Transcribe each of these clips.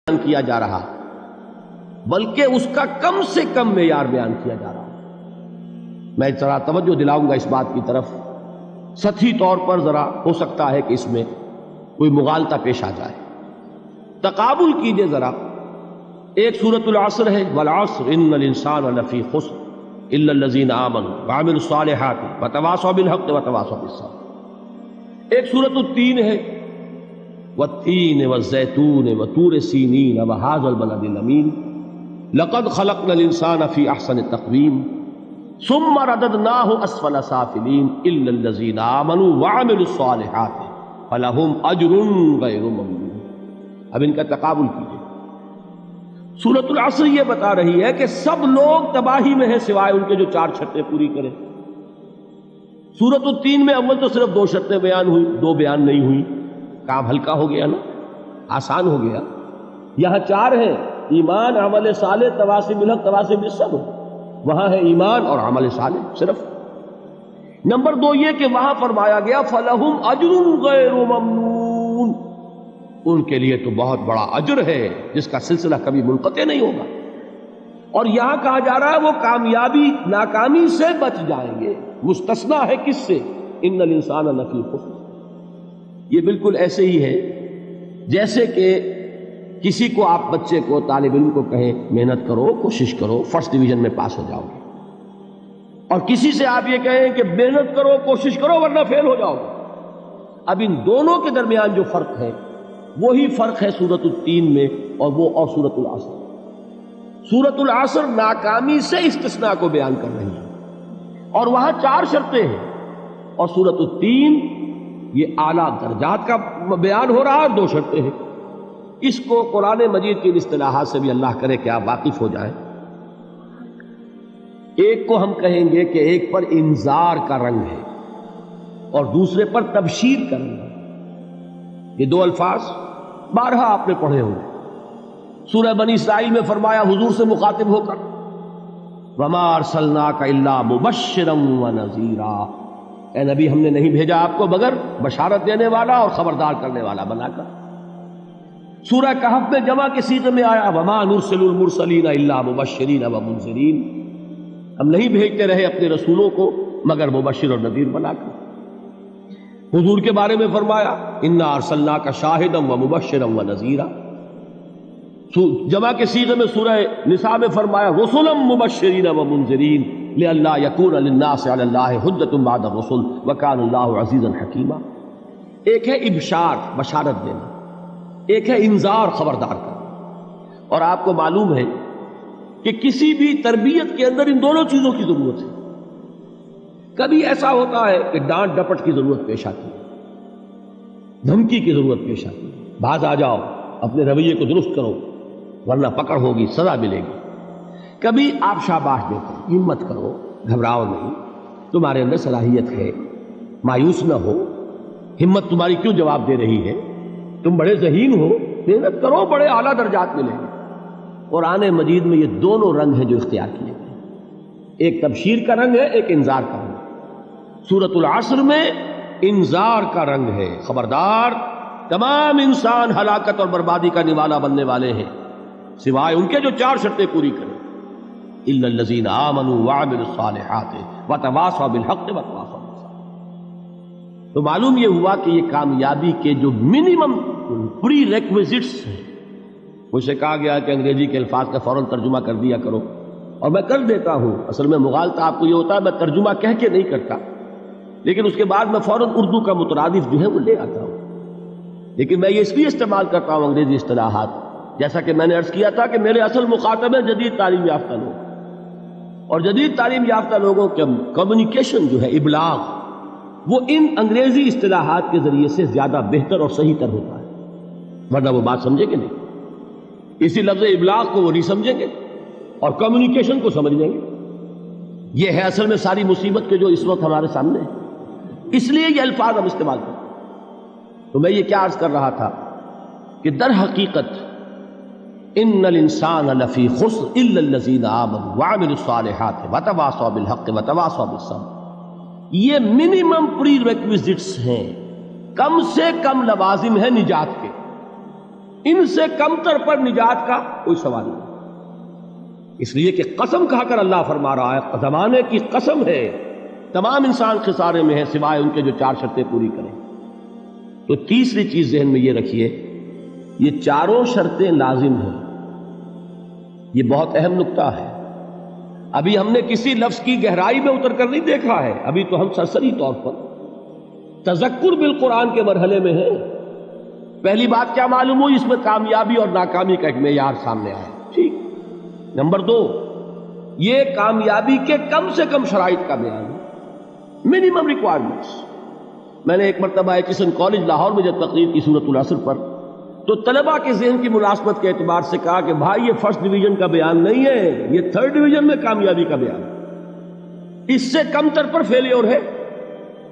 بیان کیا جا رہا بلکہ اس کا کم سے کم معیار بیان کیا جا رہا. میں ذرا توجہ دلاؤں گا اس بات کی طرف. سطحی طور پر ذرا ہو سکتا ہے کہ اس میں کوئی مغالطہ پیش آ جائے. تقابل کیجئے ذرا. ایک سورۃ العصر ہے، والعصر ان الانسان لفی خسر الا الذین آمنوا وعملوا الصالحات وتواصوا بالحق وتواصوا بالصبر. ایک سورۃ التین ہے، والتین والزیتون وطور سینین وہذا البلد الامین لقد خلقنا الانسان فی احسن تقویم ثم رددناہ اسفل سافلین الا الذین آمنوا وعملوا الصالحات فلہم اجر غیر ممنون. اب ان کا تقابل کیجئے. سورۃ العصر یہ بتا رہی ہے کہ سب لوگ تباہی میں ہیں سوائے ان کے جو 4 شرطیں پوری کریں. سورۃ التین میں اول تو صرف 2 شرطیں بیان ہوئی، 2 بیان نہیں ہوئی. کام ہلکا ہو گیا نا، آسان ہو گیا. یہاں 4 ہیں، ایمان، عمل صالح، تواصی بالحق، تواصی بالصبر. وہاں ہے ایمان اور عمل صالح صرف. نمبر 2 یہ کہ وہاں فرمایا گیا فَلَهُمْ أَجْرٌ غَيْرُ مَمْنُونَ، ان کے لیے تو بہت بڑا اجر ہے جس کا سلسلہ کبھی منقطع نہیں ہوگا. اور یہاں کہا جا رہا ہے وہ کامیابی ناکامی سے بچ جائیں گے. مستثنیٰ ہے کس سے؟ ان الانسان لفی خسر. یہ بالکل ایسے ہی ہے جیسے کہ کسی کو آپ بچے کو، طالب علم کو کہیں محنت کرو، کوشش کرو، فرسٹ ڈویژن میں پاس ہو جاؤ گے. اور کسی سے آپ یہ کہیں کہ محنت کرو، کوشش کرو ورنہ فیل ہو جاؤ گے. اب ان دونوں کے درمیان جو فرق ہے وہی فرق ہے سورۃ التین میں اور سورۃ العصر. سورۃ العصر ناکامی سے استثناء کو بیان کر رہی ہے اور وہاں 4 شرطیں ہیں، اور سورۃ التین یہ اعلیٰ درجات کا بیان ہو رہا ہے، 2 شرطیں ہیں. اس کو قرآن مجید کی اصطلاحات سے بھی اللہ کرے کہ آپ واقف ہو جائیں. ایک کو ہم کہیں گے کہ ایک پر انذار کا رنگ ہے اور دوسرے پر تبشیر کا رنگ ہے. یہ 2 الفاظ بارہا آپ نے پڑھے ہوں گے. سورہ بنی اسرائیل میں فرمایا حضور سے مخاطب ہو کر وَمَا أَرْسَلْنَاكَ إِلَّا مُبَشِّرًا وَنَذِيرًا، اے نبی ہم نے نہیں بھیجا آپ کو مگر بشارت دینے والا اور خبردار کرنے والا بنا کر. سورہ کہف میں جمع کے صیغے میں آیا وَمَا نُرْسِلُ الْمُرْسَلِينَ إِلَّا مُبَشِّرِينَ وَمُنذِرِينَ، ہم نہیں بھیجتے رہے اپنے رسولوں کو مگر مبشر اور نذیر بنا کر. حضور کے بارے میں فرمایا اِنَّا أَرْسَلْنَاكَ شَاهِدًا وَمُبَشِّرًا وَنَذِيرًا. جمع کے صیغے میں سورہ نساء میں فرمایا رُسُلًا مُبَشِّرِينَ وَمُنذِرِينَ لِئَلَّا يَكُونَ لِلنَّاسِ عَلَى اللَّهِ حُجَّةٌ بَعْدَ الرُّسُلِ وَكَانَ اللَّهُ عَزِيزًا حَكِيمًا. ایک ہے ابشار، بشارت دینا، ایک ہے انذار، خبردار کرنا. اور آپ کو معلوم ہے کہ کسی بھی تربیت کے اندر ان دونوں چیزوں کی ضرورت ہے. کبھی ایسا ہوتا ہے کہ ڈانٹ ڈپٹ کی ضرورت پیش آتی ہے، دھمکی کی ضرورت پیش آتی ہے، باز آ جاؤ، اپنے رویے کو درست کرو ورنہ پکڑ ہوگی، سزا ملے گی. کبھی آپ شاباش دیتے ہیں، ہمت کرو، گھبراؤ نہیں، تمہارے اندر صلاحیت ہے، مایوس نہ ہو، ہمت تمہاری کیوں جواب دے رہی ہے، تم بڑے ذہین ہو، محنت کرو، بڑے اعلیٰ درجات ملیں گے. قرآن مجید میں یہ دونوں رنگ ہیں جو اختیار کیے گئے. ایک تبشیر کا رنگ ہے، ایک انذار کا رنگ ہے. سورۃ العصر میں انذار کا رنگ ہے، خبردار، تمام انسان ہلاکت اور بربادی کا نوالا بننے والے ہیں سوائے ان کے جو 4 شرطیں پوری کریں. الا الذین آمنوا وعملوا الصالحات وتواصوا بالحق وتواصوا بالصبر. تو معلوم یہ ہوا کہ یہ کامیابی کے جو منیمم پری ریکویزٹس ہیں. مجھ سے کہا گیا کہ انگریزی کے الفاظ کا فوراً ترجمہ کر دیا کرو، اور میں کر دیتا ہوں. اصل میں مغالطہ آپ کو یہ ہوتا ہے میں ترجمہ کہہ کے نہیں کرتا، لیکن اس کے بعد میں فوراً اردو کا مترادف جو ہے وہ لے آتا ہوں. لیکن میں یہ اس لیے استعمال کرتا ہوں انگریزی اصطلاحات، جیسا کہ میں نے عرض کیا تھا کہ میرے اصل مخاطب ہیں جدید تعلیم یافتہ لوگ، اور جدید تعلیم یافتہ لوگوں کے کمیونیکیشن جو ہے، ابلاغ، وہ ان انگریزی اصطلاحات کے ذریعے سے زیادہ بہتر اور صحیح تر ہوتا ہے. ورنہ وہ بات سمجھیں گے نہیں، اسی لفظ ابلاغ کو وہ نہیں سمجھیں گے اور کمیونیکیشن کو سمجھ لیں گے. یہ ہے اصل میں ساری مصیبت کے جو اس وقت ہمارے سامنے ہے. اس لیے یہ الفاظ ہم استعمال کرتے ہیں. تو میں یہ کیا عرض کر رہا تھا کہ در حقیقت ان الانسان لفی خسر الا الذین آمنوا وعملوا الصالحات وتواصوا بالحق وتواصوا بالصبر. یہ منیمم پری ریکویزٹس ہیں، کم سے کم لوازم ہیں نجات کے. ان سے کمتر پر نجات کا کوئی سوال نہیں، اس لیے کہ قسم کھا کر اللہ فرما رہا ہے، زمانے کی قسم ہے، تمام انسان خسارے میں ہے سوائے ان کے جو 4 شرطیں پوری کریں۔ تو تیسری چیز ذہن میں یہ رکھیے، یہ چاروں شرطیں لازم ہیں، یہ بہت اہم نکتہ ہے۔ ابھی ہم نے کسی لفظ کی گہرائی میں اتر کر نہیں دیکھا ہے، ابھی تو ہم سرسری طور پر تذکر بالقرآن کے مرحلے میں ہیں۔ پہلی بات کیا معلوم ہوئی؟ اس میں کامیابی اور ناکامی کا ایک معیار سامنے آیا، ٹھیک۔ نمبر 2، یہ کامیابی کے کم سے کم شرائط کا بیان ہے، منیمم ریکوائرمنٹس۔ میں نے ایک مرتبہ ایچسن کالج لاہور میں جب تقریر کی سورۃ العصر پر، تو طلباء کے ذہن کی مناسبت کے اعتبار سے کہا کہ بھائی یہ فرسٹ ڈویژن کا بیان نہیں ہے، یہ تھرڈ ڈویژن میں کامیابی کا بیان ہے، اس سے کم تر پر فیلیور ہے،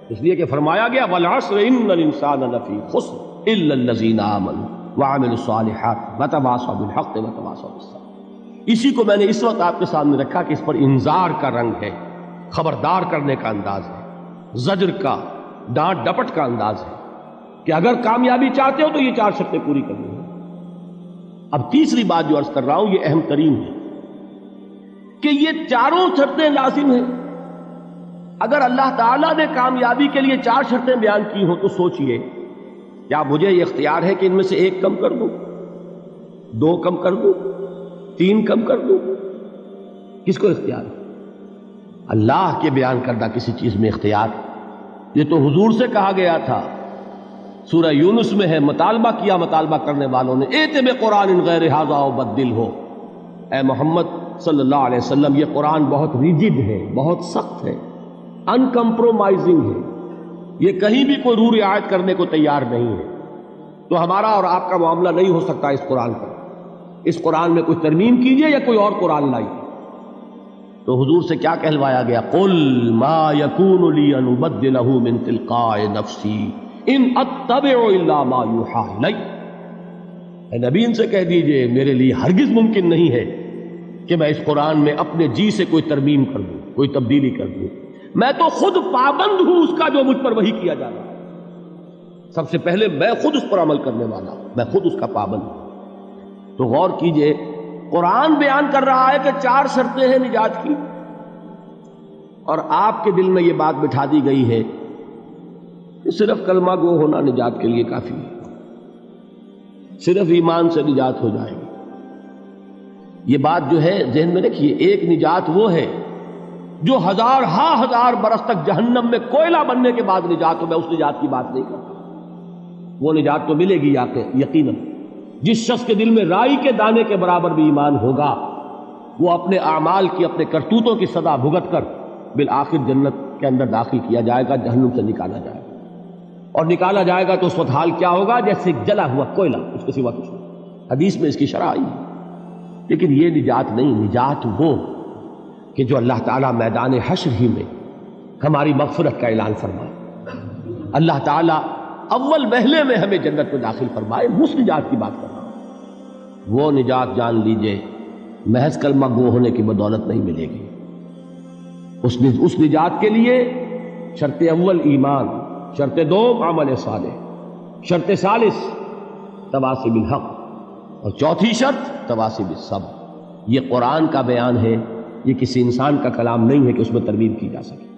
اس لیے کہ فرمایا گیا والعصر ان الانسان لفی خسر الا الذین آمنوا وعملوا الصالحات وتواصوا بالحق وتواصوا بالصبر۔ اسی کو میں نے اس وقت آپ کے سامنے رکھا کہ اس پر انذار کا رنگ ہے، خبردار کرنے کا انداز ہے، زجر کا، ڈانٹ ڈپٹ کا انداز ہے کہ اگر کامیابی چاہتے ہو تو یہ 4 شرطیں پوری کرنی ہیں۔ اب تیسری بات جو عرض کر رہا ہوں یہ اہم ترین ہے کہ یہ چاروں شرطیں لازم ہیں۔ اگر اللہ تعالیٰ نے کامیابی کے لیے 4 شرطیں بیان کی ہوں تو سوچئے، کیا مجھے یہ اختیار ہے کہ ان میں سے 1 کم کر دوں، 2 کم کر دوں، 3 کم کر دوں؟ کس کو اختیار ہے؟ اللہ کے بیان کردہ کسی چیز میں اختیار۔ یہ تو حضور سے کہا گیا تھا، سورہ یونس میں ہے، مطالبہ کیا مطالبہ کرنے والوں نے، ایت بقرآن غیر ھذا وبدل ہو، اے محمد صلی اللہ علیہ وسلم یہ قرآن بہت ریجڈ ہے، بہت سخت ہے، ان کمپرومائزنگ ہے، یہ کہیں بھی کوئی روح رعایت کرنے کو تیار نہیں ہے، تو ہمارا اور آپ کا معاملہ نہیں ہو سکتا اس قرآن پر، اس قرآن میں کچھ ترمیم کیجئے یا کوئی اور قرآن لائیے۔ تو حضور سے کیا کہلوایا گیا؟ قل ما یکون لی ان ابدلہ من تلقاء نفسی ان اتبع الا ما یوحی الی۔ اے نبی ان سے کہہ دیجئے میرے لیے ہرگز ممکن نہیں ہے کہ میں اس قرآن میں اپنے جی سے کوئی ترمیم کر دوں، کوئی تبدیلی کر دوں، میں تو خود پابند ہوں اس کا جو مجھ پر وحی کیا جا رہا ہے، سب سے پہلے میں خود اس پر عمل کرنے والا ہوں، میں خود اس کا پابند ہوں۔ تو غور کیجئے، قرآن بیان کر رہا ہے کہ 4 شرطیں ہیں نجات کی، اور آپ کے دل میں یہ بات بٹھا دی گئی ہے کہ صرف کلمہ گو ہونا نجات کے لیے کافی ہے، صرف ایمان سے نجات ہو جائے گی۔ یہ بات جو ہے ذہن میں رکھیے، ایک نجات وہ ہے جو ہزار برس تک جہنم میں کوئلہ بننے کے بعد نجات ہو، میں اس نجات کی بات نہیں کرتا، وہ نجات تو ملے گی یقیناً۔ جس شخص کے دل میں رائی کے دانے کے برابر بھی ایمان ہوگا، وہ اپنے اعمال کی، اپنے کرتوتوں کی سزا بھگت کر بالآخر جنت کے اندر داخل کیا جائے گا، جہنم سے نکالا جائے گا، اور نکالا جائے گا تو اس وقت حال کیا ہوگا؟ جیسے جلا ہوا کوئلہ، اس کے سوا کچھ نہیں۔ حدیث میں اس کی شرح آئی ہے۔ لیکن یہ نجات نہیں، نجات وہ کہ جو اللہ تعالیٰ میدان حشر ہی میں ہماری مغفرت کا اعلان فرمائے، اللہ تعالیٰ اول وہلے میں ہمیں جنت میں داخل فرمائے، اس نجات کی بات کر رہا ہوں۔ وہ نجات جان لیجئے محض کلمہ گو ہونے کی بدولت نہیں ملے گی، اس نجات کے لیے شرط اول ایمان، شرط 2 عمل صالح، شرط ثالث تواصی بالحق، اور چوتھی شرط تواصی بالصبر۔ یہ قرآن کا بیان ہے، یہ کسی انسان کا کلام نہیں ہے کہ اس میں ترمیم کی جا سکے۔